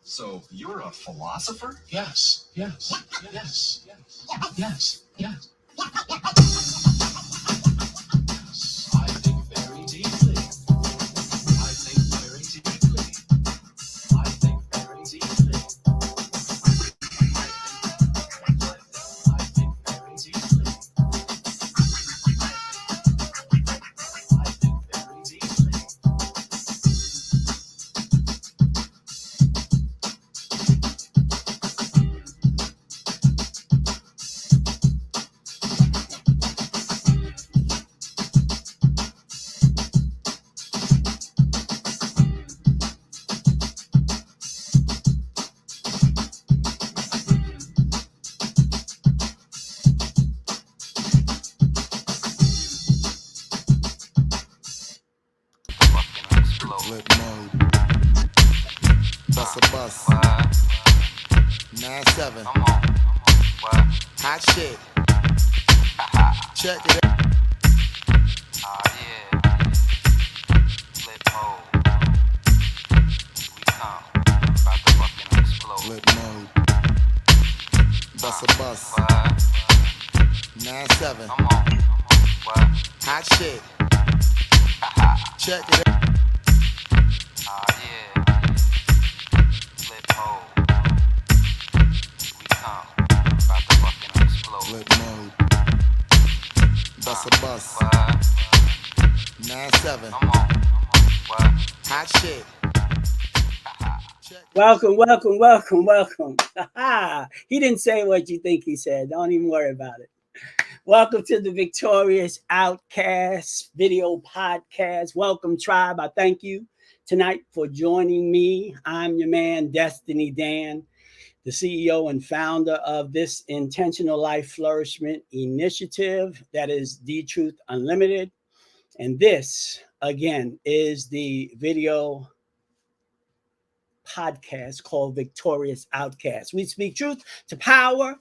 So you're a philosopher? Yes. Yes. I think very deeply. I think very deeply. I think very deeply. I think very deeply. I think very deeply. Flip mode. Bust a bus. 9-7. Hot shit. Check it out. Flip mode. Bust a bus. 9-7. Hot shit. Check it out. Flip mode. Bust a bus. 9-7. Hot shit. Welcome. He didn't say what you think he said. Don't even worry about it. Welcome to the Victorious Outcast video podcast. Welcome, tribe. I thank you tonight for joining me. I'm your man, Destiny Dan, the CEO and founder of this intentional life flourishment initiative that is The Truth Unlimited. And this, again, is the video podcast called Victorious Outcast. We speak truth to power.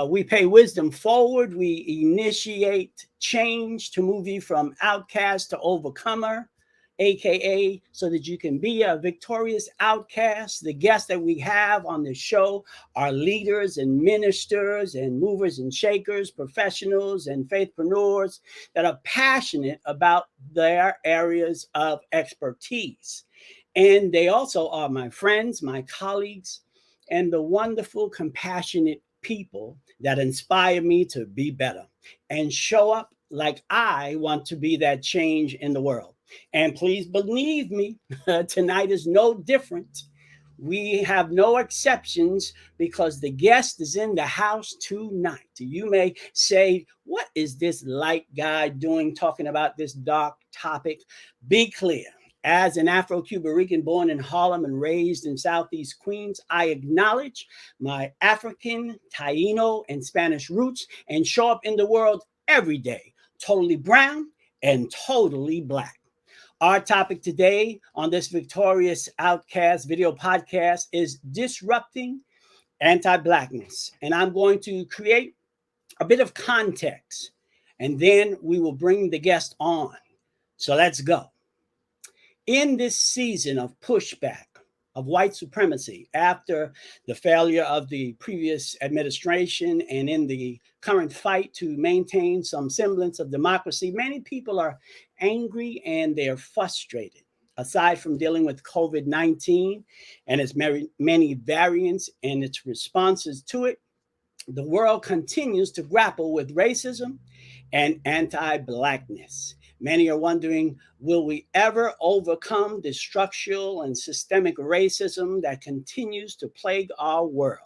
We pay wisdom forward. We initiate change to move you from outcast to overcomer, aka so that you can be a victorious outcast. The guests that we have on the show are leaders and ministers and movers and shakers, professionals and faithpreneurs that are passionate about their areas of expertise. And they also are my friends, my colleagues, and the wonderful, compassionate people that inspire me to be better and show up like I want to be that change in the world. And please believe me, tonight is no different. We have no exceptions because the guest is in the house tonight. You may say, what is this light guy doing talking about this dark topic? Be clear. As an Afro-Cuban Rican born in Harlem and raised in Southeast Queens, I acknowledge my African, Taino, and Spanish roots and show up in the world every day, totally brown and totally black. Our topic today on this Victorious Outcast video podcast is disrupting anti-Blackness. And I'm going to create a bit of context, and then we will bring the guest on. So let's go. In this season of pushback of white supremacy after the failure of the previous administration and in the current fight to maintain some semblance of democracy, many people are angry and they're frustrated. Aside from dealing with COVID-19 and its many variants and its responses to it, the world continues to grapple with racism and anti-Blackness. Many are wondering, will we ever overcome the structural and systemic racism that continues to plague our world?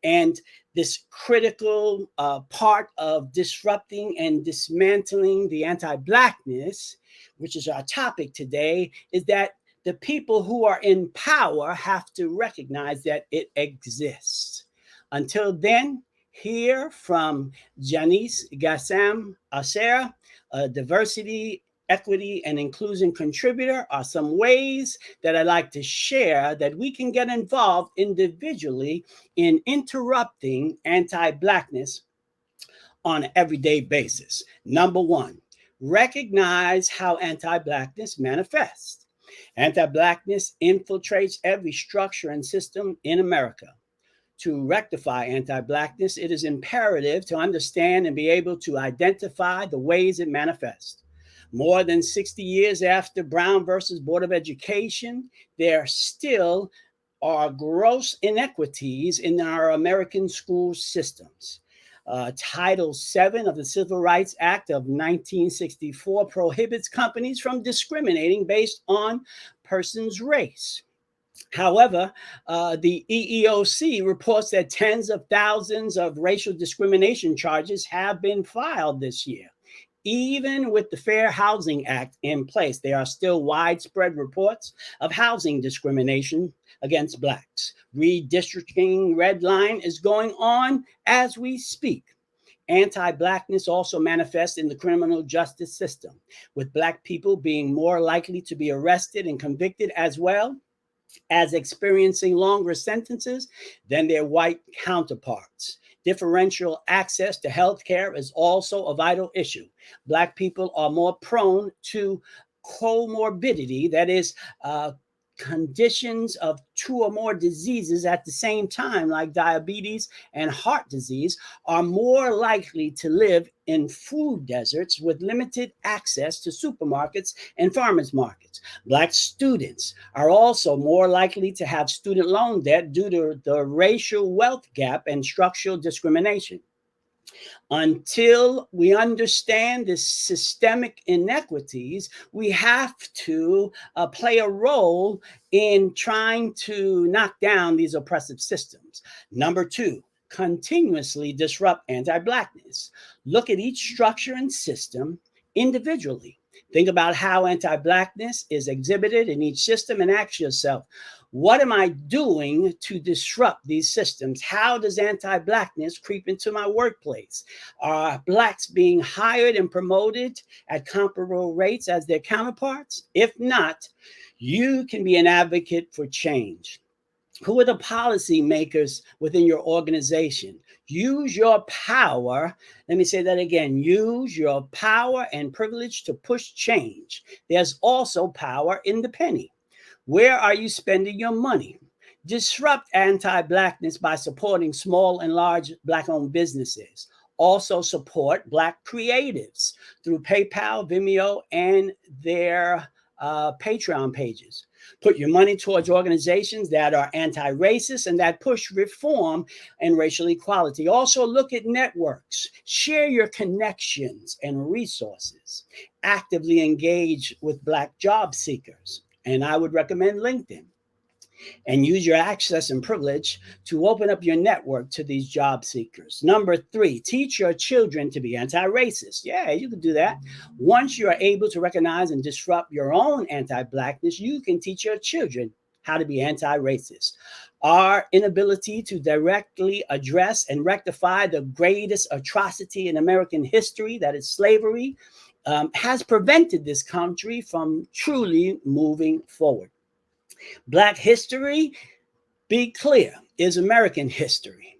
And this critical part of disrupting and dismantling the anti-Blackness, which is our topic today, is that the people who are in power have to recognize that it exists. Until then, hear from Janice Gassam Acer, a diversity, equity, and inclusion contributor, are some ways that I'd like to share that we can get involved individually in interrupting anti-Blackness on an everyday basis. Number one, recognize how anti-Blackness manifests. Anti-Blackness infiltrates every structure and system in America. To rectify anti-Blackness, it is imperative to understand and be able to identify the ways it manifests. More than 60 years after Brown versus Board of Education, there still are gross inequities in our American school systems. Title VII of the Civil Rights Act of 1964 prohibits companies from discriminating based on person's race. However, the EEOC reports that tens of thousands of racial discrimination charges have been filed this year. Even with the Fair Housing Act in place, there are still widespread reports of housing discrimination against Blacks. Redistricting red line is going on as we speak. Anti-Blackness also manifests in the criminal justice system, with Black people being more likely to be arrested and convicted, as well as experiencing longer sentences than their white counterparts. Differential access to health care is also a vital issue. Black people are more prone to comorbidity, that is, conditions of two or more diseases at the same time, like diabetes and heart disease, are more likely to live in food deserts with limited access to supermarkets and farmers markets. Black students are also more likely to have student loan debt due to the racial wealth gap and structural discrimination. Until we understand the systemic inequities, we have to play a role in trying to knock down these oppressive systems. Number two, continuously disrupt anti-Blackness. Look at each structure and system individually. Think about how anti-Blackness is exhibited in each system and ask yourself, what am I doing to disrupt these systems? How does anti-Blackness creep into my workplace? Are Blacks being hired and promoted at comparable rates as their counterparts? If not, you can be an advocate for change. Who are the policymakers within your organization? Use your power. Let me say that again. Use your power and privilege to push change. There's also power in the penny. Where are you spending your money? Disrupt anti-Blackness by supporting small and large Black-owned businesses. Also support Black creatives through PayPal, Vimeo, and their Patreon pages. Put your money towards organizations that are anti-racist and that push reform and racial equality. Also look at networks. Share your connections and resources. Actively engage with Black job seekers. And I would recommend LinkedIn. And use your access and privilege to open up your network to these job seekers. Number three, teach your children to be anti-racist. Yeah, you can do that. Once you are able to recognize and disrupt your own anti-Blackness, you can teach your children how to be anti-racist. Our inability to directly address and rectify the greatest atrocity in American history, that is slavery, has prevented this country from truly moving forward. Black history, be clear, is American history.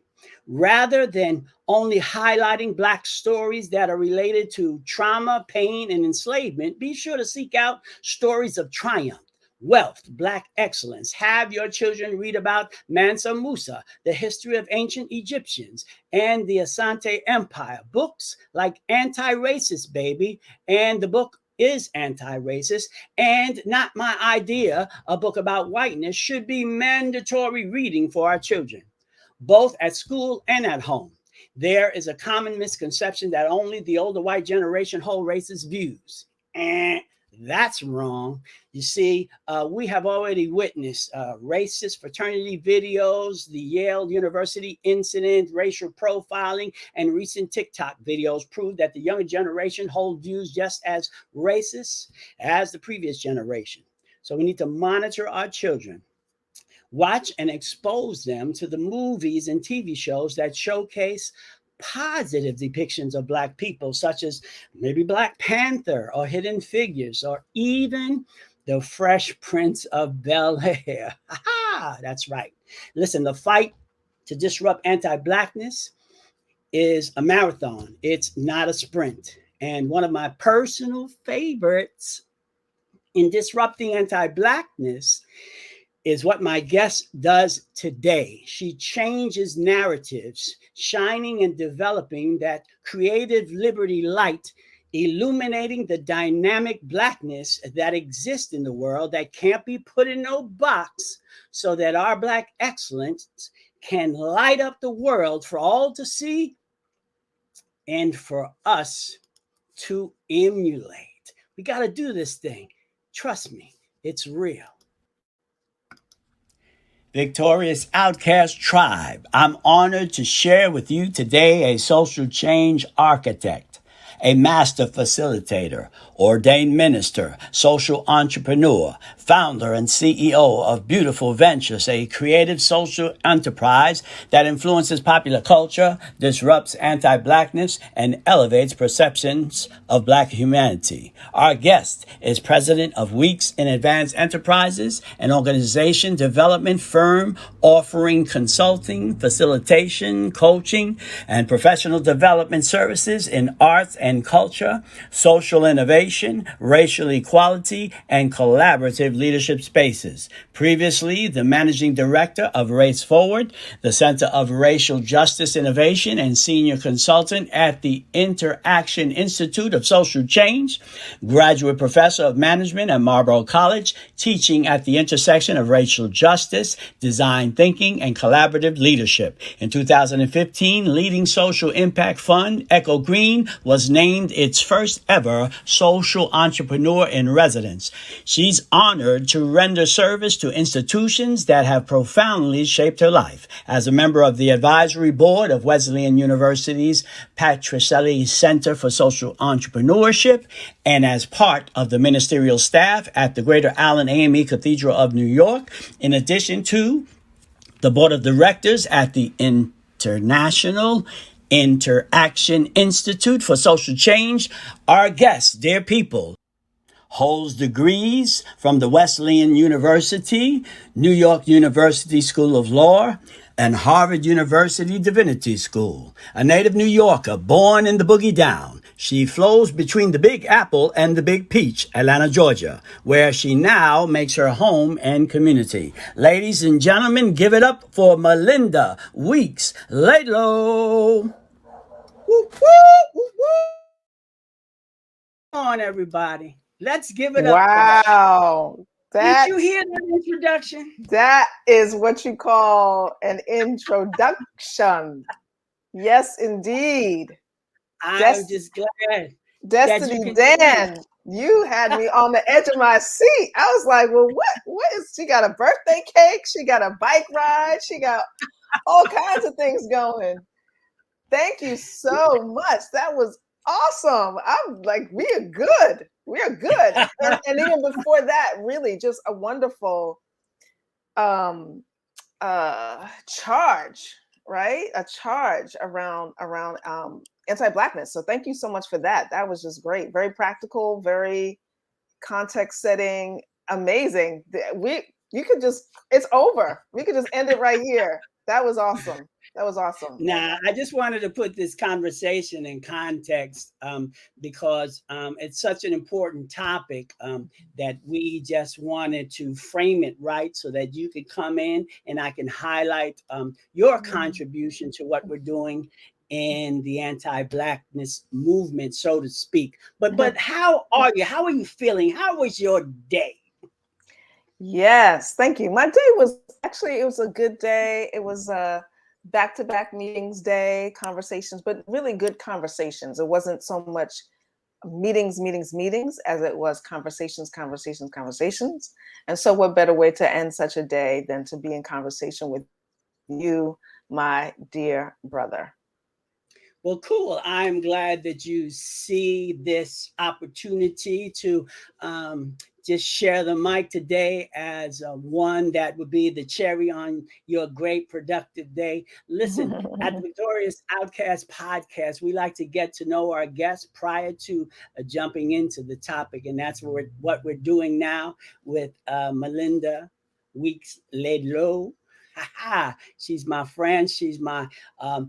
Rather than only highlighting Black stories that are related to trauma, pain, and enslavement, be sure to seek out stories of triumph, wealth, Black excellence. Have your children read about Mansa Musa, the history of ancient Egyptians, and the Asante Empire. Books like Anti-Racist Baby and the book is Anti-Racist, and Not My Idea, a book about whiteness, should be mandatory reading for our children, both at school and at home. There is a common misconception that only the older white generation hold racist views. That's wrong. You see, we have already witnessed racist fraternity videos, the Yale University incident, racial profiling, and recent TikTok videos prove that the younger generation hold views just as racist as the previous generation. So we need to monitor our children. Watch and expose them to the movies and TV shows that showcase positive depictions of Black people, such as maybe Black Panther or Hidden Figures, or even The Fresh Prince of Bel-Air. That's right. Listen, the fight to disrupt anti-Blackness is a marathon. It's not a sprint. And one of my personal favorites In Disrupting Anti-Blackness is what my guest does today. She changes narratives, shining and developing that creative liberty light, illuminating the dynamic Blackness that exists in the world that can't be put in no box, so that our Black excellence can light up the world for all to see and for us to emulate. We got to do this thing. Trust me, it's real. Victorious Outcast Tribe, I'm honored to share with you today a social change architect, a master facilitator, ordained minister, social entrepreneur, founder and CEO of Beautiful Ventures, a creative social enterprise that influences popular culture, disrupts anti-Blackness, and elevates perceptions of Black humanity. Our guest is president of Weeks in Advance Enterprises, an organization development firm offering consulting, facilitation, coaching, and professional development services in arts and culture, social innovation, racial equality, and collaborative leadership spaces. Previously, the managing director of Race Forward, the Center of Racial Justice Innovation, and senior consultant at the Interaction Institute of Social Change, graduate professor of management at Marlborough College, teaching at the intersection of racial justice, design thinking, and collaborative leadership. In 2015, leading social impact fund Echo Green was named its first ever social entrepreneur in residence. She's honored to render service to institutions that have profoundly shaped her life. As a member of the advisory board of Wesleyan University's Patricelli Center for Social Entrepreneurship, and as part of the ministerial staff at the Greater Allen AME Cathedral of New York, in addition to the board of directors at the International Interaction Institute for Social Change. Our guest, dear people, holds degrees from the Wesleyan University, New York University School of Law, and Harvard University Divinity School. A native New Yorker, born in the Boogie Down, she flows between the Big Apple and the Big Peach, Atlanta, Georgia, where she now makes her home and community. Ladies and gentlemen, give it up for Melinda Weeks Laidlow. Woo, woo, woo, woo. Come on, everybody. Let's give it up. Wow. Did you hear that introduction? That is what you call an introduction. Yes, indeed. I'm just glad. Destiny Dan, you had me on the edge of my seat. I was like, well, what is she got a birthday cake? She got a bike ride. She got all kinds of things going. Thank you so much. That was awesome. I'm like, we are good. We are good. And even before that, really just a wonderful charge, right? A charge around anti-Blackness. So thank you so much for that. That was just great. Very practical, very context setting, amazing. It's over. We could just end it right here. That was awesome. That was awesome. Now, I just wanted to put this conversation in context because it's such an important topic that we just wanted to frame it right so that you could come in and I can highlight your contribution to what we're doing in the anti-Blackness movement, so to speak. But how are you? How are you feeling? How was your day? Yes, thank you. My day was it was a good day. It was a back-to-back meetings day, conversations, but really good conversations. It wasn't so much meetings as it was conversations. And so what better way to end such a day than to be in conversation with you, my dear brother. Well, cool. I'm glad that you see this opportunity to just share the mic today as one that would be the cherry on your great productive day. Listen, at the Victorious Outcast podcast, we like to get to know our guests prior to jumping into the topic. And that's what we're doing now with Melinda Weeks Laidlow. She's my friend. She's my a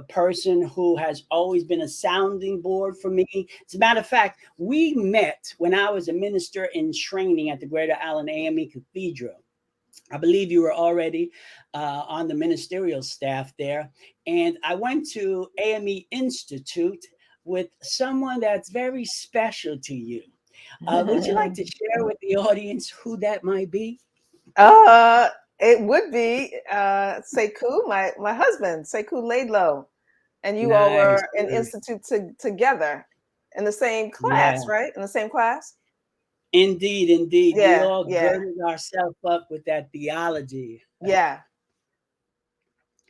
person who has always been a sounding board for me. As a matter of fact, we met when I was a minister in training at the Greater Allen AME Cathedral. I believe you were already on the ministerial staff there. And I went to AME Institute with someone that's very special to you. Would you like to share with the audience who that might be? Uh, it would be Sekou, my husband, Sekou Laidlow, and you all Nice. were in Nice. institute together in the same class, Yeah. right? In the same class. Indeed, indeed. We Yeah, all yeah, girded ourselves up with that theology. yeah.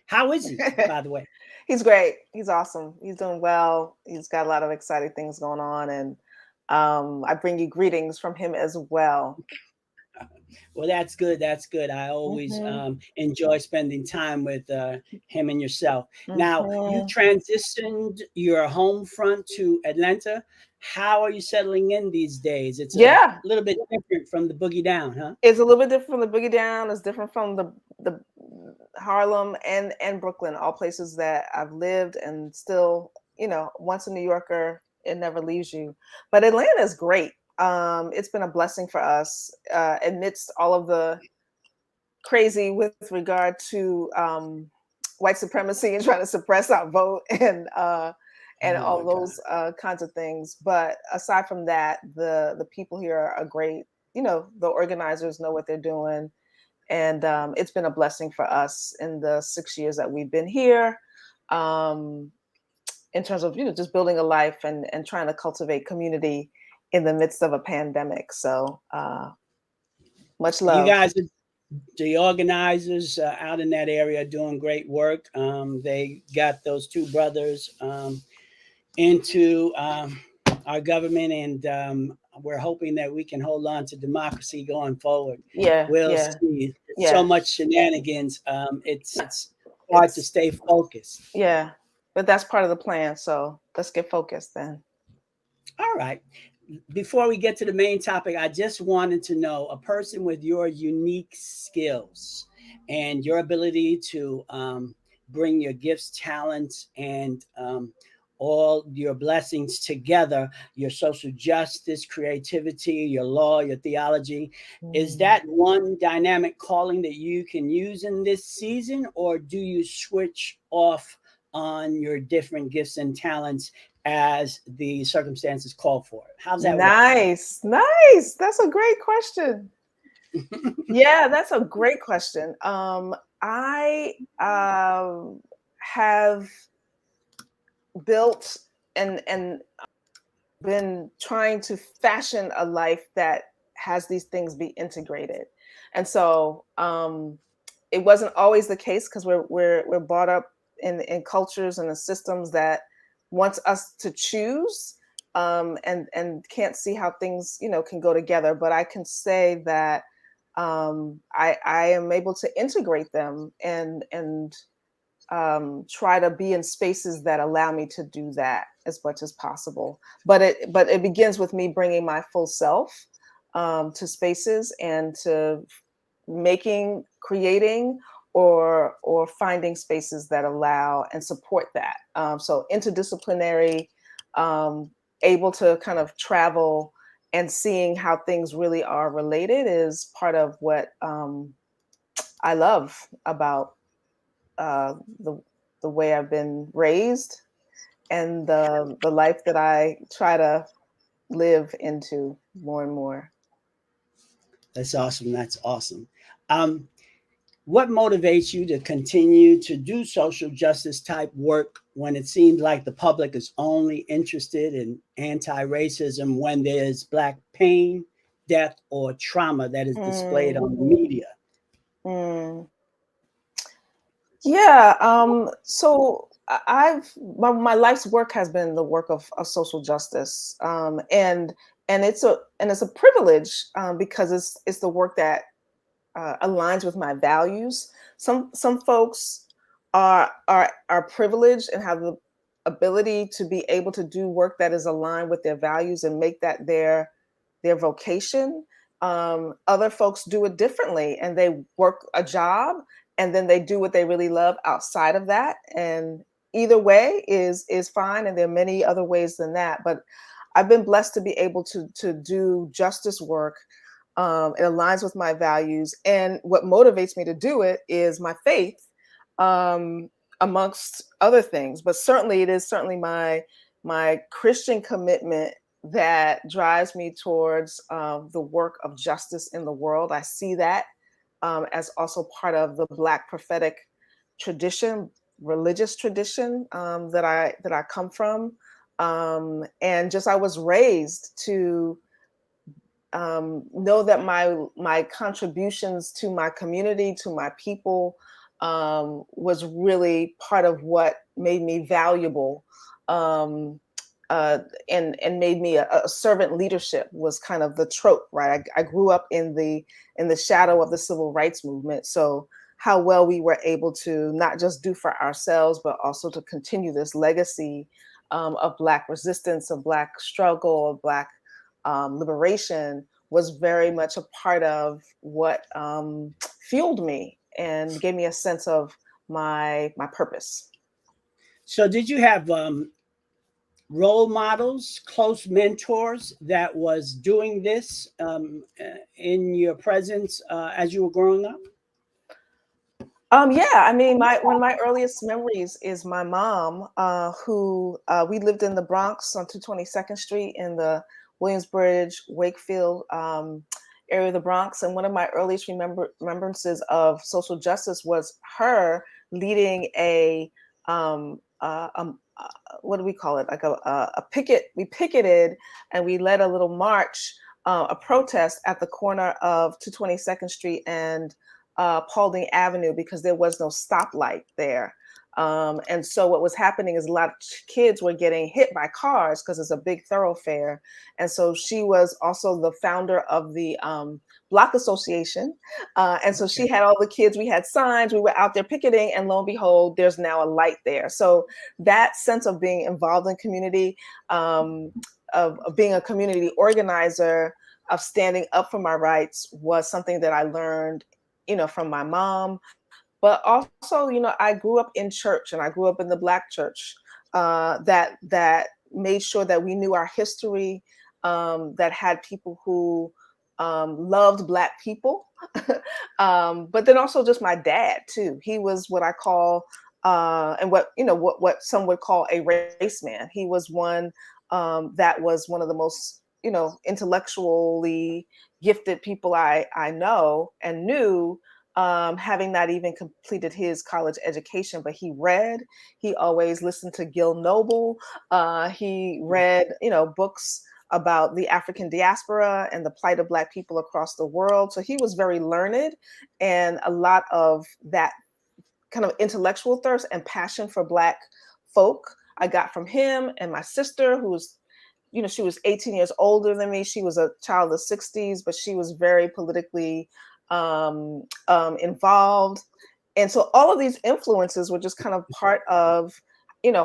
How is he, by the way? He's great. He's awesome. He's doing well. He's got a lot of exciting things going on, and I bring you greetings from him as well. Well, that's good. That's good. I always Hmm. enjoy spending time with him and yourself. Now, you Hmm. transitioned your home front to Atlanta. How are you settling in these days? It's a Yeah, little bit different from the boogie down, huh? it's a little bit different from the Boogie Down. It's different from the Harlem and Brooklyn, all places that I've lived and still, once a New Yorker, it never leaves you. But Atlanta is great. It's been a blessing for us amidst all of the crazy with regard to white supremacy and trying to suppress our vote and Oh all my God. those kinds of things. But aside from that, the people here are great. The organizers know what they're doing, and it's been a blessing for us in the 6 years that we've been here. Um, in terms of just building a life and trying to cultivate community in the midst of a pandemic. So much You love. guys, the organizers out in that area are doing great work. They got those two brothers into our government, and we're hoping that we can hold on to democracy going forward. Yeah, We'll yeah, see. So yeah. much shenanigans. It's hard to It's stay focused. Yeah, but that's part of the plan. So let's get focused then. All right. Before we get to the main topic, I just wanted to know a person with your unique skills and your ability to bring your gifts, talents, and all your blessings together, your social justice, creativity, your law, your theology. Is Mm. that one dynamic calling that you can use in this season, or do you switch off on your different gifts and talents as the circumstances call for it? How's that work? Nice, nice. That's a great question. Yeah, that's a great question. I have built and been trying to fashion a life that has these things be integrated, and so it wasn't always the case because we're brought up in cultures and in systems that wants us to choose, and can't see how things can go together. But I can say that I am able to integrate them and try to be in spaces that allow me to do that as much as possible. But it begins with me bringing my full self to spaces and to creating, or finding spaces that allow and support that. So interdisciplinary, able to kind of travel and seeing how things really are related is part of what I love about uh, the the way I've been raised and the life that I try to live into more and more. That's awesome. That's awesome. Um, what motivates you to continue to do social justice type work when it seems like the public is only interested in anti racism when there's Black pain, death, or trauma that is displayed Mm, on the media? mm. Yeah. So I've my life's work has been the work of social justice, and it's a privilege because it's the work that aligns with my values. Some folks are privileged and have the ability to be able to do work that is aligned with their values and make that their vocation. Other folks do it differently, and they work a job and then they do what they really love outside of that. And either way is fine. And there are many other ways than that. But I've been blessed to be able to do justice work. It aligns with my values. And what motivates me to do it is my faith, amongst other things. But certainly it is certainly my Christian commitment that drives me towards the work of justice in the world. I see that as also part of the Black prophetic tradition, religious tradition that I come from, and just I was raised to know that my contributions to my community, to my people, was really part of what made me valuable. And made me a servant leadership was kind of the trope, right? I grew up in the shadow of the civil rights movement. So how well we were able to not just do for ourselves, but also to continue this legacy of Black resistance, of Black struggle, of Black liberation was very much a part of what fueled me and gave me a sense of my purpose. So did you have role models, close mentors that was doing this in your presence as you were growing up? Yeah, I mean, one of my earliest memories is my mom, who we lived in the Bronx on 222nd Street in the Williamsbridge, Wakefield area of the Bronx. And one of my earliest remembrances of social justice was her leading what do we call it? Like a picket. We picketed and we led a little march, a protest at the corner of 222nd Street and Paulding Avenue, because there was no stoplight there. And so what was happening is a lot of kids were getting hit by cars because it's a big thoroughfare. And so she was also the founder of the Block Association. And so she had all the kids, we had signs, we were out there picketing, and lo and behold, there's now a light there. So that sense of being involved in community, of being a community organizer, of standing up for my rights was something that I learned, from my mom. But also, I grew up in church, and I grew up in the Black church that made sure that we knew our history, that had people who loved Black people, but then also just my dad too. He was what I call, and what some would call a race man. He was one that was one of the most, intellectually gifted people I know and knew. Having not even completed his college education, but he read. He always listened to Gil Noble. He read, books about the African diaspora and the plight of Black people across the world. So he was very learned, and a lot of that kind of intellectual thirst and passion for Black folk I got from him. And my sister, who was, she was 18 years older than me. She was a child of the 60s, but she was very politically involved. And so all of these influences were just kind of part of,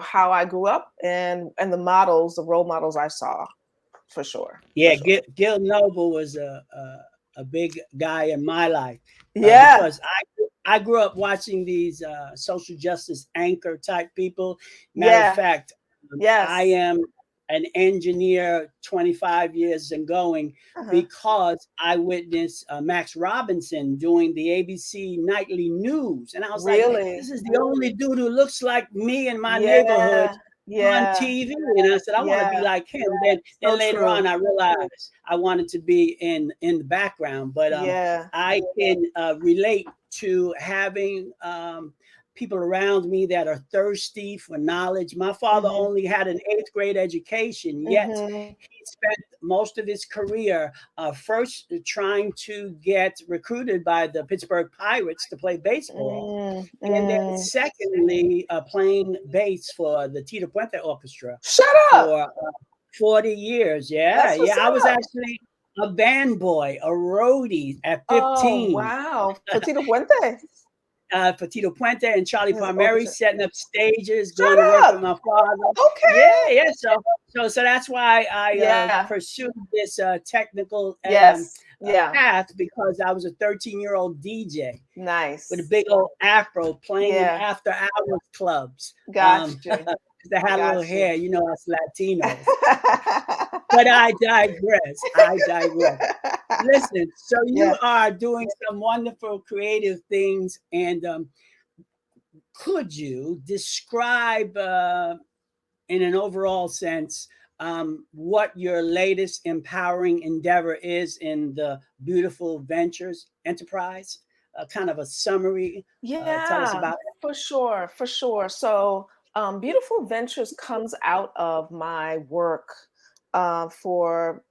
how I grew up and the role models I saw, for sure. Yeah, for sure. Gil Noble was a big guy in my life. Yeah. Because I grew up watching these social justice anchor type people. Matter of fact, yes. I am an engineer 25 years and going because I witnessed Max Robinson doing the ABC nightly news. And I was like, this is the only dude who looks like me in my neighborhood on TV. And I said, I want to be like him. Then later on, I realized I wanted to be in the background. But I can relate to having people around me that are thirsty for knowledge. My father only had an 8th grade education, yet he spent most of his career first trying to get recruited by the Pittsburgh Pirates to play baseball, and then secondly playing bass for the Tito Puente Orchestra. Shut up! For 40 years. I was actually a band boy, a roadie at 15. Oh, wow. For Tito Puente. For Tito Puente and Charlie Palmieri, setting up stages, going to work with my father. Okay. So that's why I pursued this technical Yeah. path because I was a 13-year-old DJ Nice. with a big old afro playing in Yeah. after hours clubs. Got you. 'Cause I had a little Got you. hair, you know, us Latinos. But I digress. I digress. Listen, so you Yeah. are doing some wonderful creative things, and could you describe, in an overall sense, what your latest empowering endeavor is in the Beautiful Ventures enterprise? Kind of a summary. Tell us Yeah, about for sure, for sure. So, Beautiful Ventures comes out of my work for,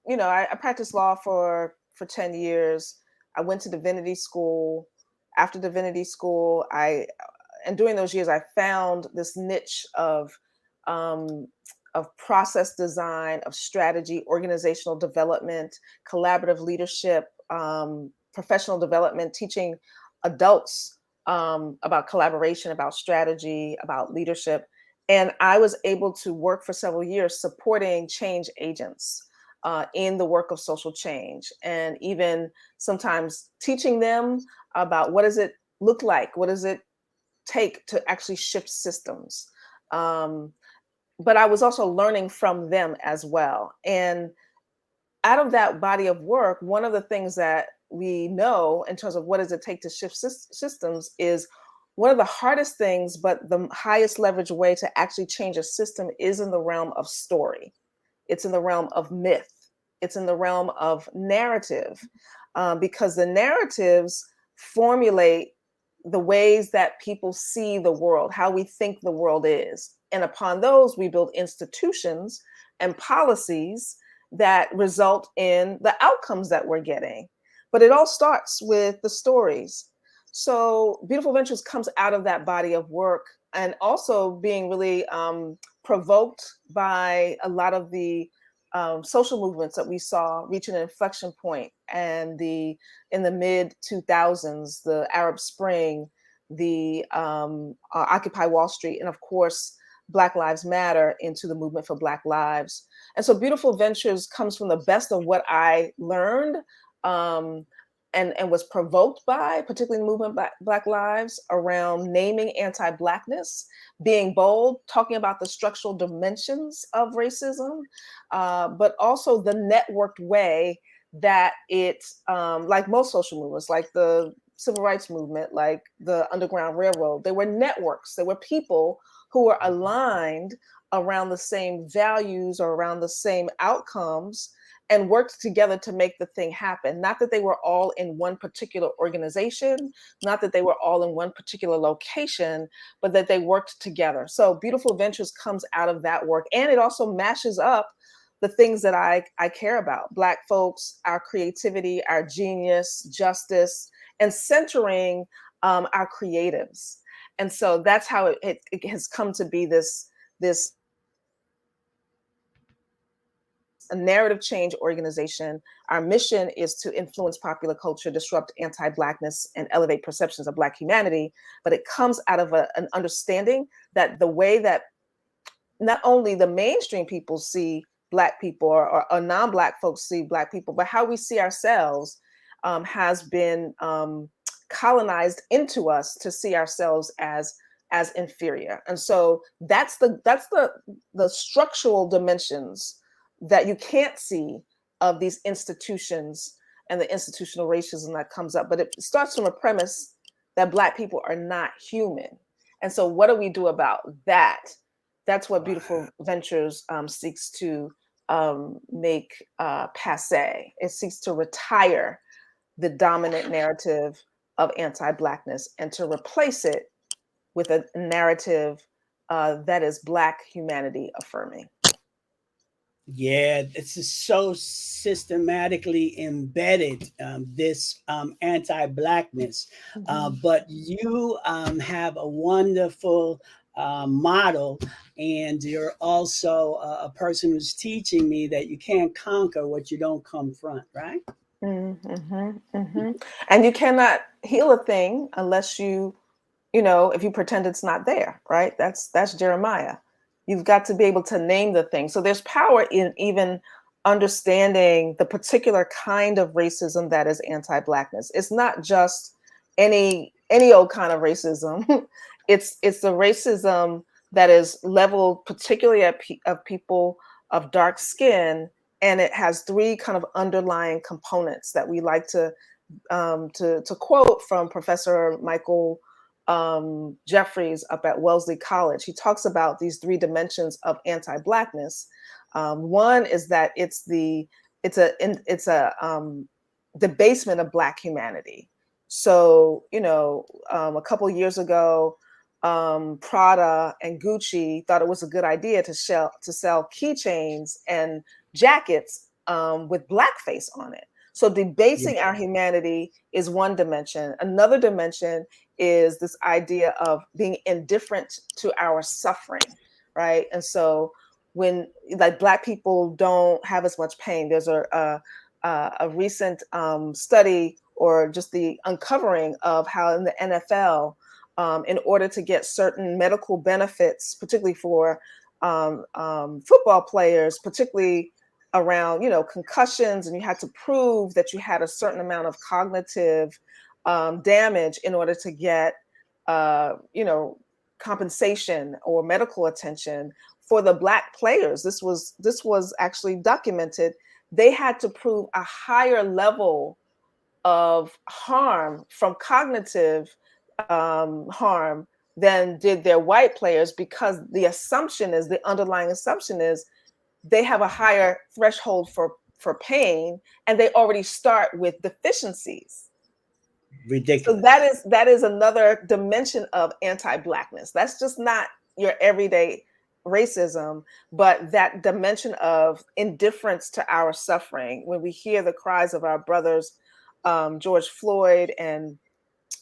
I practiced law for 10 years. I went to divinity school. After divinity school, and during those years, I found this niche um, of process design, of strategy, organizational development, collaborative leadership, professional development, teaching adults about collaboration, about strategy, about leadership. And I was able to work for several years supporting change agents in the work of social change, and even sometimes teaching them about what does it look like, what does it take to actually shift systems. Um, but I was also learning from them as well. And out of that body of work, one of the things that we know in terms of what does it take to shift systems is one of the hardest things, but the highest leverage way to actually change a system is in the realm of story. It's in the realm of myth. It's in the realm of narrative, because the narratives formulate the ways that people see the world, how we think the world is. And upon those, we build institutions and policies that result in the outcomes that we're getting. But it all starts with the stories. So Beautiful Ventures comes out of that body of work, and also being really provoked by a lot of the social movements that we saw reach an inflection point, and in the mid 2000s, the Arab Spring, the Occupy Wall Street, and of course Black Lives Matter into the movement for Black lives. And so Beautiful Ventures comes from the best of what I learned, and was provoked by, particularly the movement Black Lives, around naming anti-Blackness, being bold, talking about the structural dimensions of racism, but also the networked way that it, like most social movements, like the civil rights movement, like the Underground Railroad, they were networks. They were people who were aligned around the same values or around the same outcomes, and worked together to make the thing happen. Not that they were all in one particular organization, not that they were all in one particular location, but that they worked together. So Beautiful Ventures comes out of that work. And it also mashes up the things that I care about: Black folks, our creativity, our genius, justice, and centering our creatives. And so that's how it has come to be this a narrative change organization. Our mission is to influence popular culture, disrupt anti-Blackness, and elevate perceptions of Black humanity. But it comes out of an understanding that the way that not only the mainstream people see Black people, or non-Black folks see Black people, but how we see ourselves has been colonized into us to see ourselves as inferior. And so that's the structural dimensions that you can't see of these institutions and the institutional racism that comes up. But it starts from a premise that Black people are not human. And so what do we do about that? That's what Beautiful Ventures seeks to make passe. It seeks to retire the dominant narrative of anti-Blackness and to replace it with a narrative that is Black humanity affirming. Yeah, this is so systematically embedded, this anti-Blackness. But you have a wonderful model, and you're also a person who's teaching me that you can't conquer what you don't confront, right? And you cannot heal a thing unless if you pretend it's not there, right? That's Jeremiah. You've got to be able to name the thing. So there's power in even understanding the particular kind of racism that is anti-Blackness. It's not just any old kind of racism. it's the racism that is leveled particularly at of people of dark skin, and it has three kind of underlying components that we like to quote from Professor Michael Jeffries up at Wellesley College. He talks about these three dimensions of anti-Blackness. One is that it's a debasement of Black humanity. So, a couple of years ago, Prada and Gucci thought it was a good idea to sell keychains and jackets with blackface on it. So debasing our humanity is one dimension. Another dimension is this idea of being indifferent to our suffering, right? And so when like Black people don't have as much pain, there's a recent study or just the uncovering of how in the NFL, in order to get certain medical benefits, particularly for football players, particularly around, concussions, and you had to prove that you had a certain amount of cognitive damage in order to get, compensation or medical attention. For the Black players, this was actually documented. They had to prove a higher level of harm from cognitive harm than did their white players, because the underlying assumption is they have a higher threshold for pain, and they already start with deficiencies. Ridiculous. So that is another dimension of anti-Blackness. That's just not your everyday racism, but that dimension of indifference to our suffering. When we hear the cries of our brothers, George Floyd and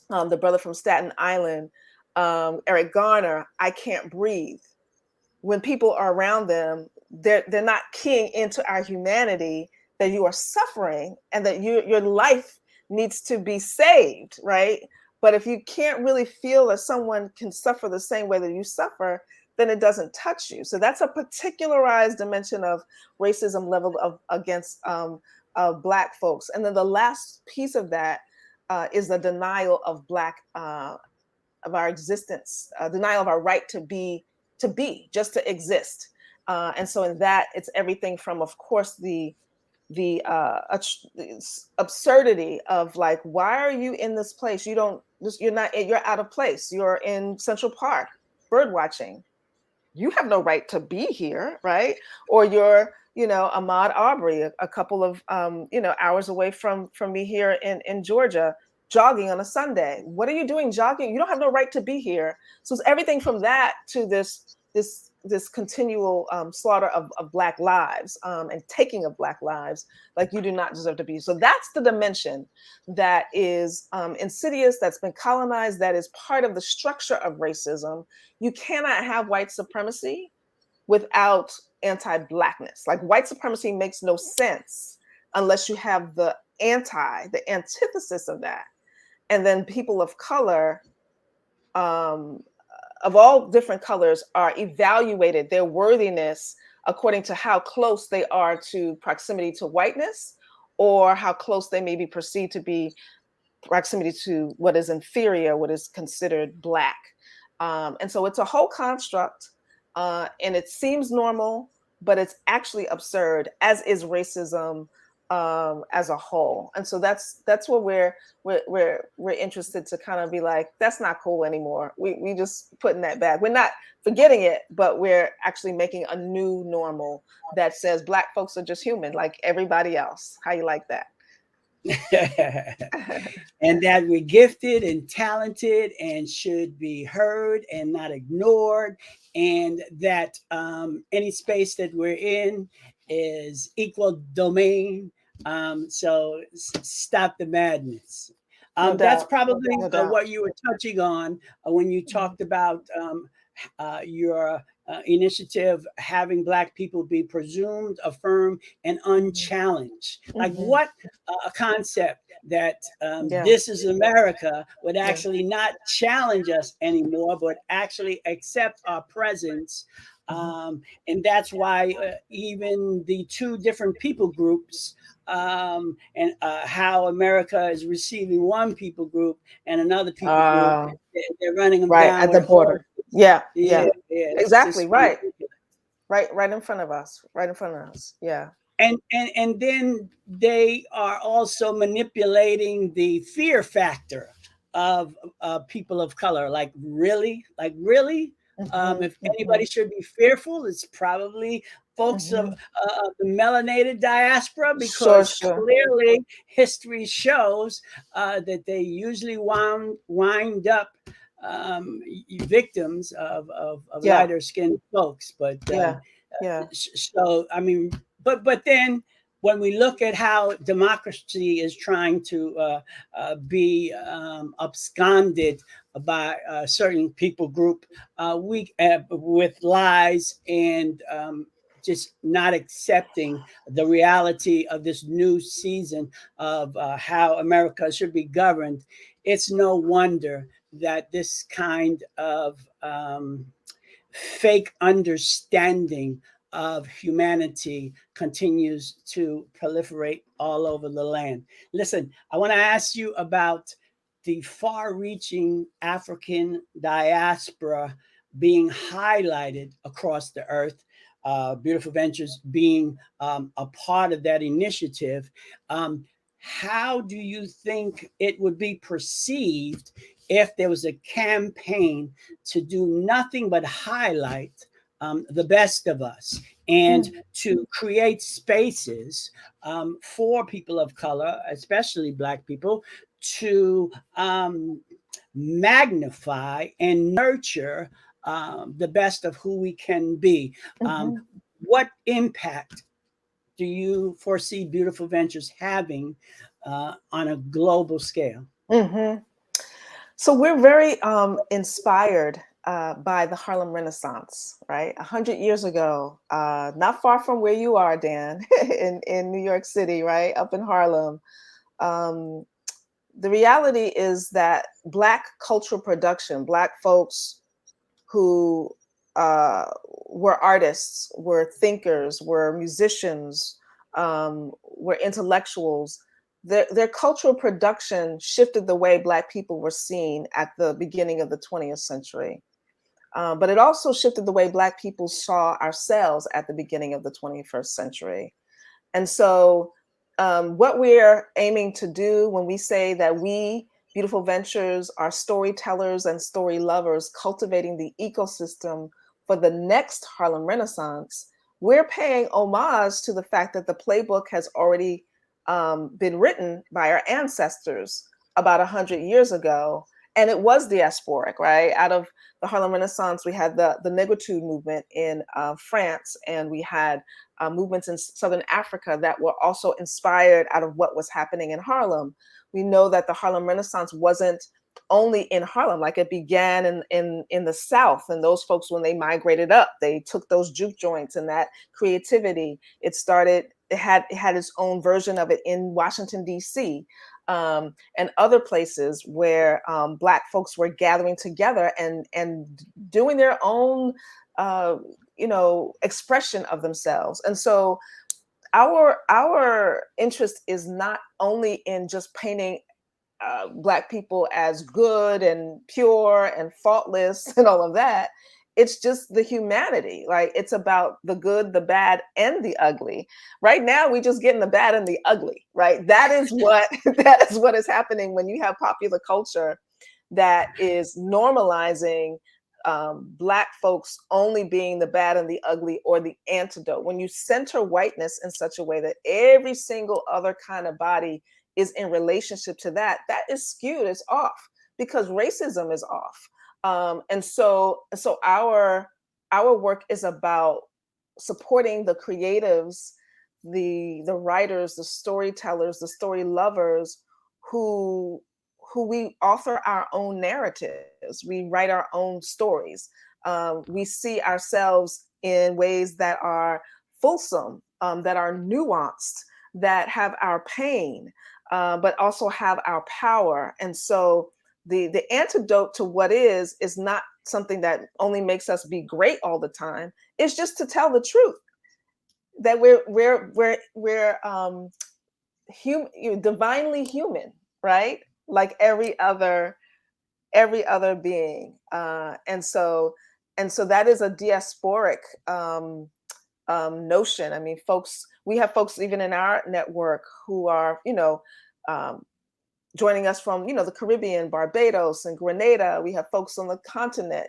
the brother from Staten Island, Eric Garner, I can't breathe. When people are around them, they're not keying into our humanity, that you are suffering and that your life needs to be saved, right? But if you can't really feel that someone can suffer the same way that you suffer, then it doesn't touch you. So that's a particularized dimension of racism leveled against Black folks. And then the last piece of that is the denial of of our existence, denial of our right to be, just to exist. And so in that, it's everything from, of course, the absurdity of like, why are you in this place? You're out of place. You're in Central Park, bird watching. You have no right to be here, right? Or you're, Ahmaud Arbery, a couple of, hours away from me here in Georgia, jogging on a Sunday. What are you doing jogging? You don't have no right to be here. So it's everything from that to this continual slaughter of Black lives and taking of Black lives, like you do not deserve to be. So that's the dimension that is insidious, that's been colonized, that is part of the structure of racism. You cannot have white supremacy without anti-Blackness. Like white supremacy makes no sense unless you have the antithesis of that. And then people of color, of all different colors, are evaluated, their worthiness, according to how close they are to proximity to whiteness, or how close they may be perceived to be proximity to what is inferior, what is considered Black. And so it's a whole construct, and it seems normal, but it's actually absurd, as is racism as a whole. And so that's what we're interested to kind of be like, that's not cool anymore. We just putting that back. We're not forgetting it, but we're actually making a new normal that says Black folks are just human like everybody else. How you like that? And that we're gifted and talented and should be heard and not ignored, and that any space that we're in is equal domain. So stop the madness. No That's doubt. probably No doubt. what you were touching on when you talked about your initiative having Black people be presumed, affirmed, and unchallenged. Like what a concept that this is America would actually not challenge us anymore, but actually accept our presence And that's why even the two different people groups, and how America is receiving one people group and another people group, Uh, they're running them right down at the with border. horses. Yeah, Yeah, yeah, yeah, it's exactly. just Right, ridiculous. right in front of us. Right in front of us. Yeah. And then they are also manipulating the fear factor of people of color. Like really, Hmm. if Hmm. anybody should be fearful, it's probably folks Hmm. of the melanated diaspora, Sure, because sure. clearly history shows that they usually wind up victims of Yeah, lighter skinned folks. But yeah, yeah. so I mean, but then when we look at how democracy is trying to be absconded by a certain people group, we with lies and just not accepting the reality of this new season of how America should be governed, it's no wonder that this kind of fake understanding of humanity continues to proliferate all over the land. Listen, I want to ask you about the far reaching African diaspora being highlighted across the earth. Beautiful Ventures being a part of that initiative. Um, how do you think it would be perceived if there was a campaign to do nothing but highlight the best of us and to create spaces for people of color, especially Black people, to magnify and nurture the best of who we can be? Um, Hmm. what impact do you foresee Beautiful Ventures having on a global scale? Hmm. So we're very inspired by the Harlem Renaissance, right? 100 years ago, not far from where you are, Dan, in New York City, right, up in Harlem. Um, the reality is that Black cultural production, Black folks who uh, were artists, were thinkers, were musicians, were intellectuals. Their cultural production shifted the way Black people were seen at the beginning of the 20th century. But it also shifted the way Black people saw ourselves at the beginning of the 21st century. And so, what we're aiming to do when we say that we, Beautiful Ventures, are storytellers and story lovers, cultivating the ecosystem for the next Harlem Renaissance, we're paying homage to the fact that the playbook has already been written by our ancestors about 100 years ago. And it was diasporic, right? Out of the Harlem Renaissance, we had the Negritude movement in France, and we had movements in Southern Africa that were also inspired out of what was happening in Harlem. We know that the Harlem Renaissance wasn't only in Harlem, like it began in the South, and those folks, when they migrated up, they took those juke joints and that creativity. It had its own version of it in Washington, D.C., and other places where Black folks were gathering together and doing their own expression of themselves. And so our interest is not only in just painting Black people as good and pure and faultless and all of that. It's just the humanity. Like, it's about the good, the bad, and the ugly. Right now, we just getting the bad and the ugly, right? That is what that is what is happening when you have popular culture that is normalizing Black folks only being the bad and the ugly, or the antidote. When you center whiteness in such a way that every single other kind of body is in relationship to that, that is skewed, it's off, because racism is off. And so our work is about supporting the creatives, the writers, the storytellers, the story lovers, who we author our own narratives, we write our own stories. We see ourselves in ways that are fulsome, that are nuanced, that have our pain, but also have our power. And so the antidote to what is not something that only makes us be great all the time. It's just to tell the truth that we're divinely human, right? Like every other being, and so that is a diasporic notion. I mean, we have folks even in our network who are, um, joining us from, the Caribbean, Barbados and Grenada. We have folks on the continent,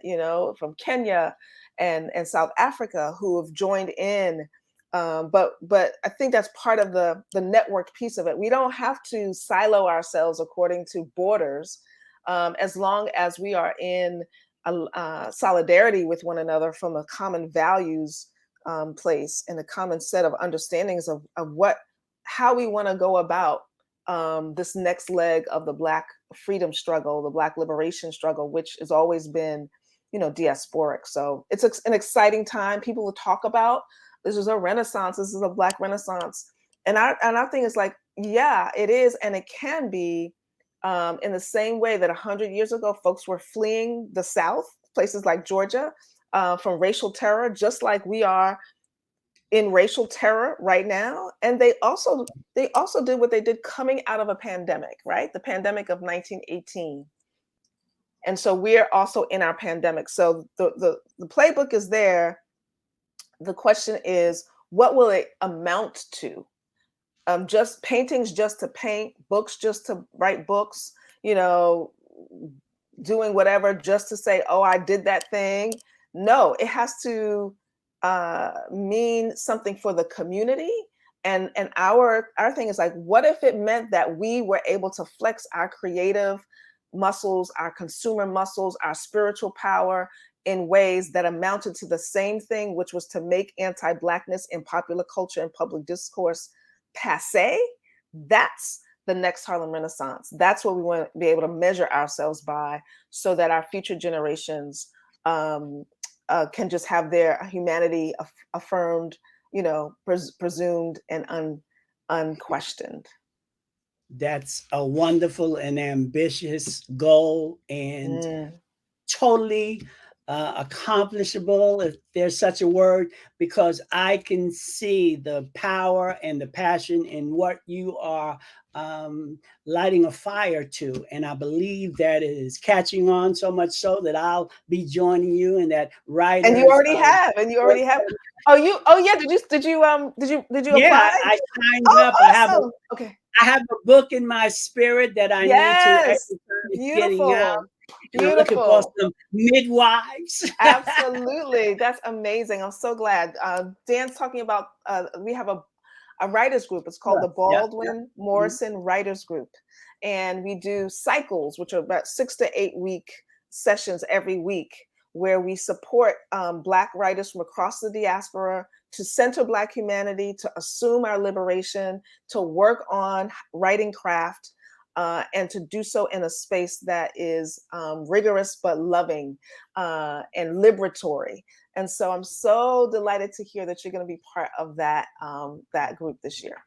from Kenya and South Africa who have joined in. But I think that's part of the network piece of it. We don't have to silo ourselves according to borders, as long as we are in solidarity with one another from a common values place and a common set of understandings of how we want to go about this next leg of the Black freedom struggle, the Black liberation struggle, which has always been, diasporic. So it's an exciting time. People will talk about this is a renaissance. This is a Black renaissance, and our thing is like, yeah, it is, and it can be in the same way that 100 years ago, folks were fleeing the South, places like Georgia, from racial terror, just like we are in racial terror right now. And they also did what they did coming out of a pandemic, right? The pandemic of 1918. And so we're also in our pandemic. So the playbook is there. The question is, what will it amount to? Just paintings just to paint, books just to write books, doing whatever just to say, oh, I did that thing. No, it has to mean something for the community. And our thing is like, what if it meant that we were able to flex our creative muscles, our consumer muscles, our spiritual power in ways that amounted to the same thing, which was to make anti-Blackness in popular culture and public discourse passé? That's the next Harlem Renaissance. That's what we want to be able to measure ourselves by, so that our future generations can just have their humanity affirmed, presumed and unquestioned. That's a wonderful and ambitious goal, and totally accomplishable, if there's such a word, because I can see the power and the passion in what you are lighting a fire to. And I believe that it is catching on, so much so that I'll be joining you in that writers. And you already have. Oh yeah. Did you Yeah, apply? I signed up. Awesome. I have a book in my spirit that I need to exercise getting out. And I'm looking for some midwives. Absolutely. That's amazing. I'm so glad. Dan's talking about, we have a writers group. It's called the Baldwin Morrison Writers Group. And we do cycles, which are about 6 to 8 week sessions every week, where we support Black writers from across the diaspora to center Black humanity, to assume our liberation, to work on writing craft, and to do so in a space that is rigorous but loving and liberatory. And so I'm so delighted to hear that you're going to be part of that group this year.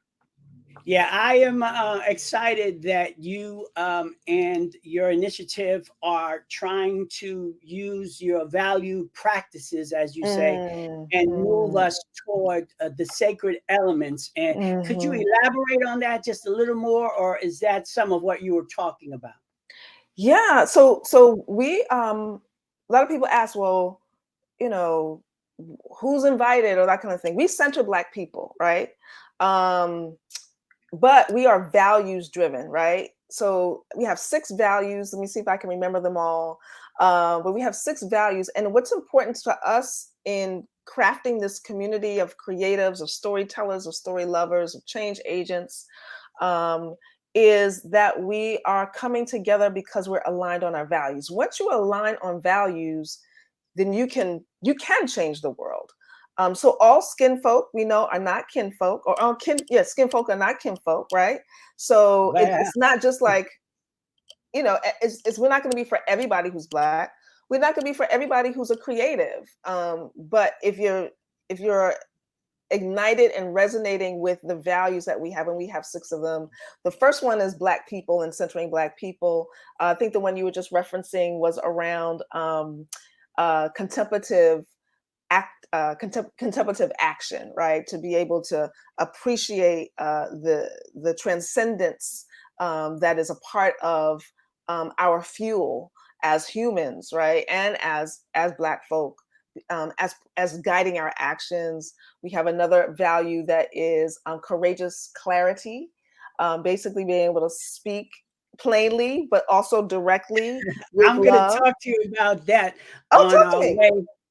Yeah, I am excited that you and your initiative are trying to use your value practices, as you say, and move us toward the sacred elements. And could you elaborate on that just a little more, or is that some of what you were talking about? Yeah, so we a lot of people ask, well, who's invited or that kind of thing. We center Black people, right? But we are values driven, right? So we have 6 values. Let me see if I can remember them all. But we have 6 values. And what's important to us in crafting this community of creatives, of storytellers, of story lovers, of change agents, is that we are coming together because we're aligned on our values. Once you align on values, then you can change the world. So all skin folk we know are not kinfolk, or skin folk are not kinfolk, right? So it's not just like, it's we're not going to be for everybody who's Black. We're not going to be for everybody who's a creative. But if you're ignited and resonating with the values that we have, and we have 6 of them. The first one is Black people and centering Black people. I think the one you were just referencing was around contemplative contemplative action, right? To be able to appreciate the transcendence that is a part of our fuel as humans, right? And as Black folk, as guiding our actions. We have another value that is courageous clarity, basically being able to speak plainly, but also directly with I'm going to love. talk to you about that Oh, on talk to our me. way.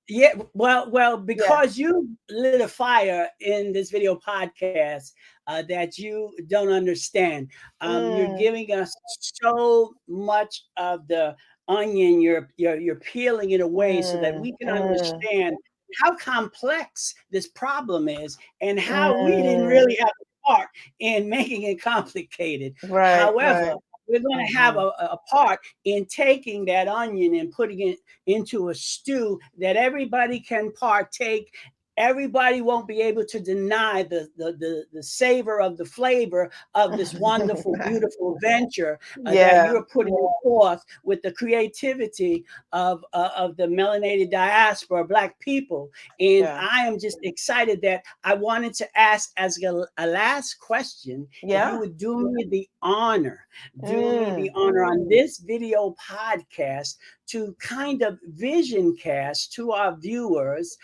Yeah, well, Yeah. because you lit a fire in this video podcast that you don't understand. You're giving us so much of the onion. You're peeling it away so that we can Mm. understand how complex this problem is and how we didn't Mm. really have a part in making it complicated. Right, However, right. we're going to have a part in taking that onion and putting it into a stew that everybody can partake. Everybody won't be able to deny the savor of the flavor of this wonderful, beautiful venture that Yeah. you're putting forth with the creativity of the melanated diaspora, Black people. And Yeah. I am just excited that I wanted to ask as a last question, if you Yeah. would do me the honor Mm. on this video podcast to kind of vision cast to our viewers,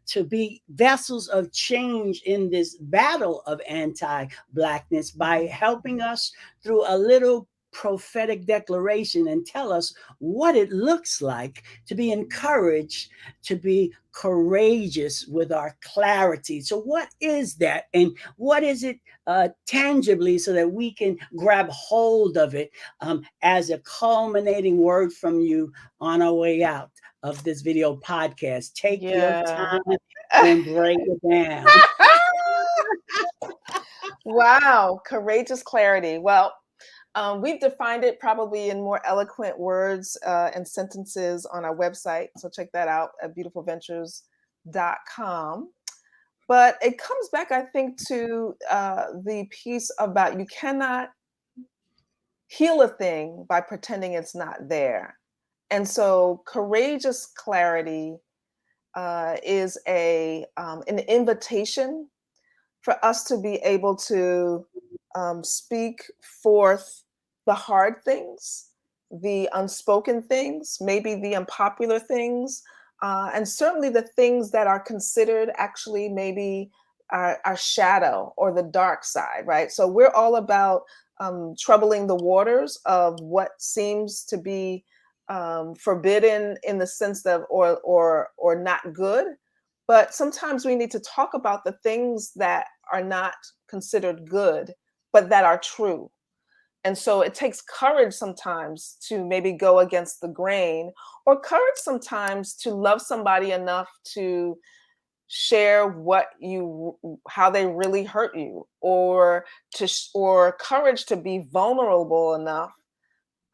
to be vessels of change in this battle of anti-Blackness by helping us through a little prophetic declaration and tell us what it looks like to be encouraged, to be courageous with our clarity. So what is that, and what is it tangibly, so that we can grab hold of it as a culminating word from you on our way out of this video podcast? Take your Yeah. time and break it down. Wow, courageous clarity. Well, we've defined it probably in more eloquent words and sentences on our website. So check that out at beautifulventures.com. But it comes back, I think, to the piece about you cannot heal a thing by pretending it's not there. And so courageous clarity is an invitation for us to be able to speak forth the hard things, the unspoken things, maybe the unpopular things, and certainly the things that are considered actually maybe our shadow or the dark side, right? So we're all about troubling the waters of what seems to be forbidden in the sense of or not good. But sometimes we need to talk about the things that are not considered good, but that are true. And so it takes courage sometimes to maybe go against the grain, or courage sometimes to love somebody enough to share how they really hurt you, or or courage to be vulnerable enough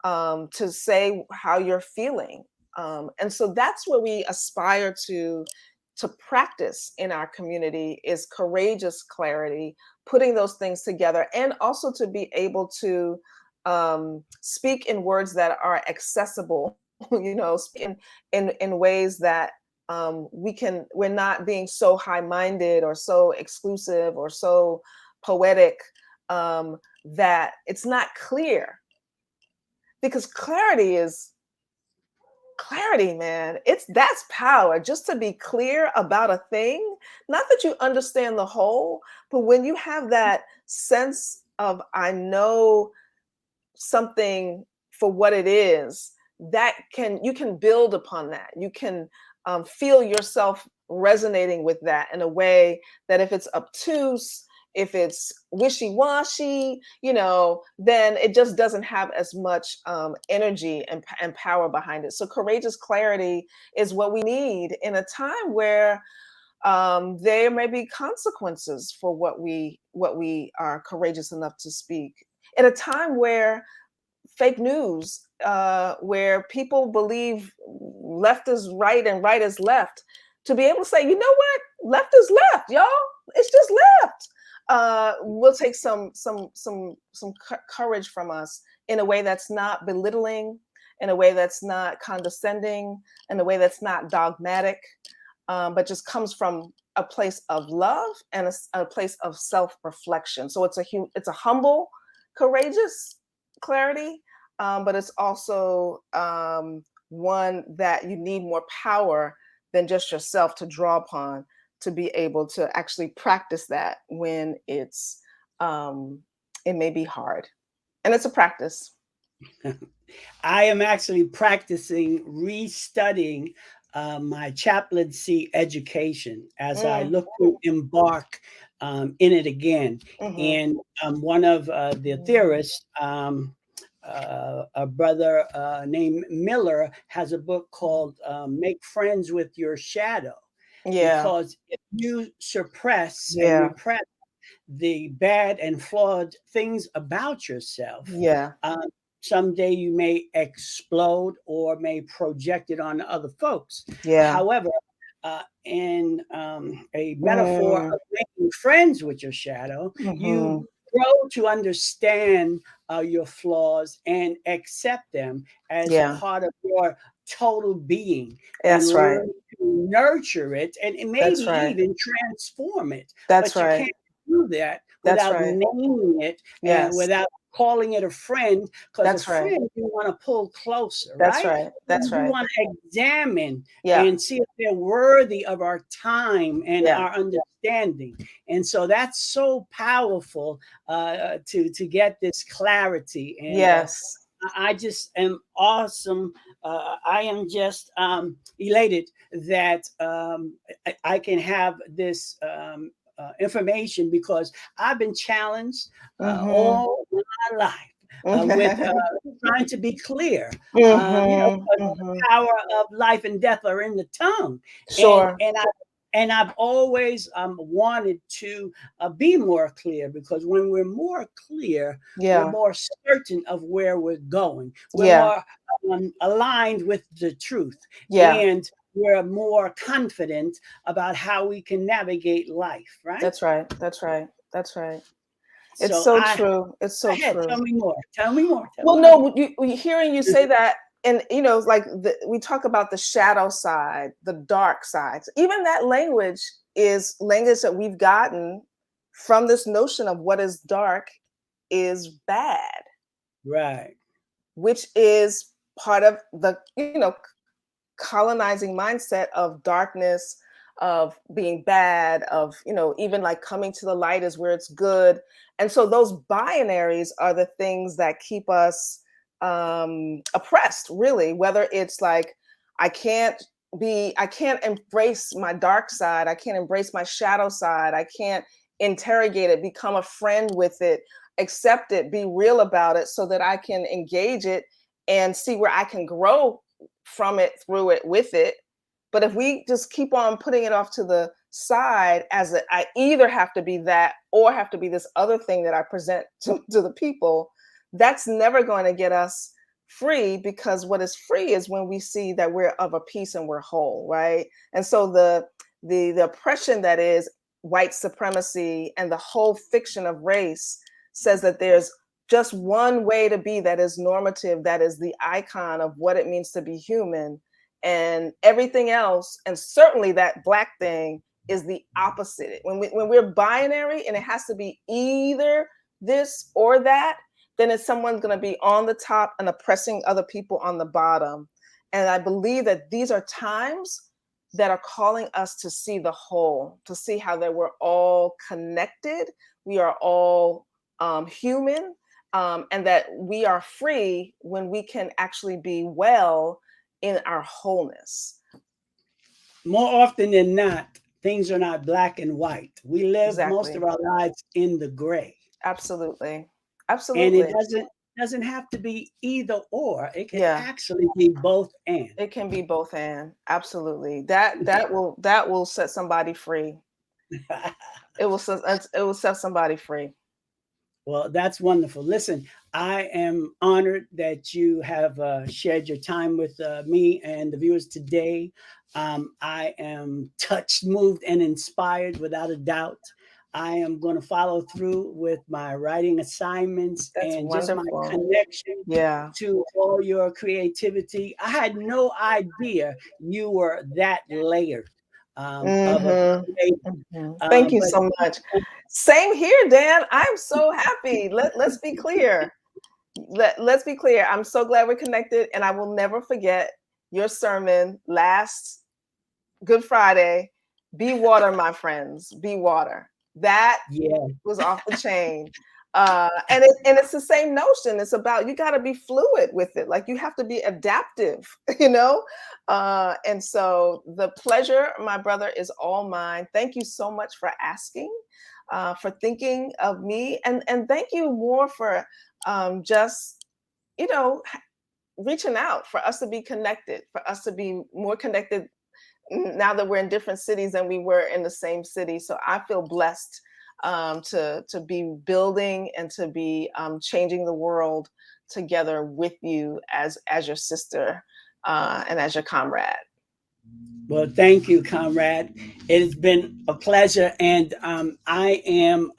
to say how you're feeling. And so that's what we aspire to practice in our community, is courageous clarity, putting those things together, and also to be able to speak in words that are accessible, speak in ways that we're not being so high-minded or so exclusive or so poetic that it's not clear. Because clarity, man. That's power. Just to be clear about a thing, not that you understand the whole, but when you have that sense of, I know something for what it is, you can build upon that. You can feel yourself resonating with that in a way that if it's obtuse, if it's wishy-washy, then it just doesn't have as much energy and power behind it. So courageous clarity is what we need in a time where there may be consequences for what we are courageous enough to speak. At a time where fake news, where people believe left is right and right is left, to be able to say, you know what, left is left, y'all. It's just left. Will take some courage from us in a way that's not belittling, in a way that's not condescending, in a way that's not dogmatic, but just comes from a place of love and a place of self-reflection. So it's a humble, courageous clarity, but it's also one that you need more power than just yourself to draw upon to be able to actually practice that when it may be hard. And it's a practice. I am actually practicing restudying my chaplaincy education as I look to embark in it again. And one of the theorists, a brother named Miller, has a book called Make Friends with Your Shadow. Yeah. Because if you suppress and repress the bad and flawed things about yourself, someday you may explode or may project it on other folks. However, in a metaphor of making friends with your shadow, you grow to understand your flaws and accept them as part of your total being. That's and right. learn to nurture it and maybe even transform it. That's but you right. can't do that That's without right. naming it and without calling it a friend, because That's a right. friend you want to pull closer, That's right? right. That's You right. want to examine and see if they're worthy of our time and our understanding. And so that's so powerful to get this clarity. And I just am awesome. I am just elated that I can have this information, because I've been challenged all my life with trying to be clear. Because the power of life and death are in the tongue. And I've always wanted to be more clear, because when we're more clear, we're more certain of where we're going. We're more aligned with the truth. And we're more confident about how we can navigate life, right? That's right. That's right. That's right. It's So true. It's so true. Tell me more. Tell me more. Hearing you say that, and like we talk about the shadow side, the dark side. Even that language is language that we've gotten from this notion of what is dark is bad, right? Which is part of the colonizing mindset of darkness, of being bad, of even like coming to the light is where it's good. And so those binaries are the things that keep us oppressed, really. Whether it's like I can't embrace my dark side, I can't embrace my shadow side, I can't interrogate it, become a friend with it, accept it, be real about it, so that I can engage it and see where I can grow from it, through it, with it. But if we just keep on putting it off to the side as I either have to be that or have to be this other thing that I present to the people, that's never going to get us free, because what is free is when we see that we're of a piece and we're whole, right? And so the oppression that is white supremacy and the whole fiction of race says that there's just one way to be that is normative, that is the icon of what it means to be human, and everything else, and certainly that Black thing, is the opposite. When we're binary and it has to be either this or that, then it's someone's going to be on the top and oppressing other people on the bottom. And I believe that these are times that are calling us to see the whole, to see how that we're all connected, we are all human, and that we are free when we can actually be well in our wholeness. More often than not, things are not black and white. We live most of our lives in the gray. Absolutely. And it doesn't have to be either or. It can actually be both and. It can be both and. Absolutely. That will set somebody free. It will set somebody free. Well, that's wonderful. Listen, I am honored that you have shared your time with me and the viewers today. I am touched, moved, and inspired without a doubt. I am going to follow through with my writing assignments That's and just my wonderful. connection Yeah. to all your creativity. I had no idea you were that layered of a creative. Thank you But so much. Same here, Dan. I'm so happy. Let's be clear. Let's be clear. I'm so glad we're connected, and I will never forget your sermon last Good Friday. Be water, my friends. Be water. That yeah, was off the chain. And it's the same notion. It's about, you got to be fluid with it. Like, you have to be adaptive, you know? And so the pleasure, my brother, is all mine. Thank you so much for asking, for thinking of me. And thank you more for just, you know, reaching out, for us to be connected, for us to be more connected now that we're in different cities than we were in the same city. So I feel blessed to be building and to be changing the world together with you as your sister and as your comrade. well, thank you, comrade. It has been a pleasure, and I am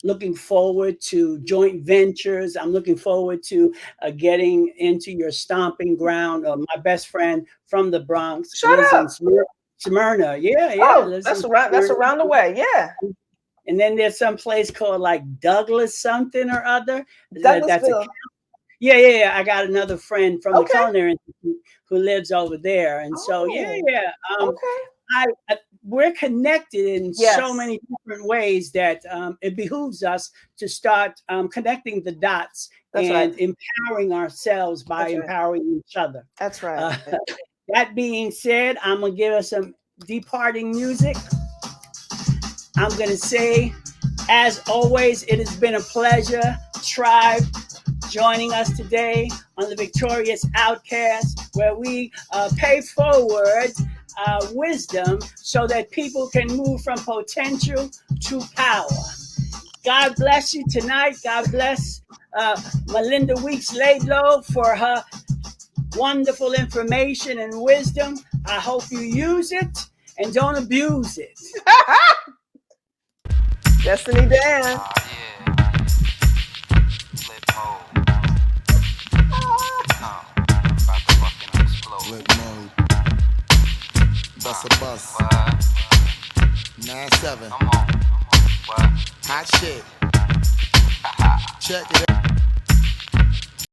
looking forward to joint ventures. I'm looking forward to getting into your stomping ground. My best friend from the Bronx Shut lives in up. Smyrna. Yeah, Oh, lives in that's Smyrna. around the way. Yeah. And then there's some place called like Douglas something or other. That's a Douglasville. yeah. I got another friend from the Okay. Culinary Institute who lives over there, and so Oh, yeah. okay. We're connected in Yes. so many different ways that it behooves us to start connecting the dots That's and right. empowering ourselves by That's right. empowering each other. That's right. That being said, I'm gonna give us some departing music. I'm going to say, as always, it has been a pleasure, Tribe, joining us today on the Victorious Outcast, where we pay forward wisdom so that people can move from potential to power. God bless you tonight. God bless Melinda Weeks Laidlow for her wonderful information and wisdom. I hope you use it and don't abuse it. Destiny Dan. Yeah. Flip mode. About to fucking explode. Flip mode. Bust a bus. What? 9-7. Come on. What? Hot shit. Check it out.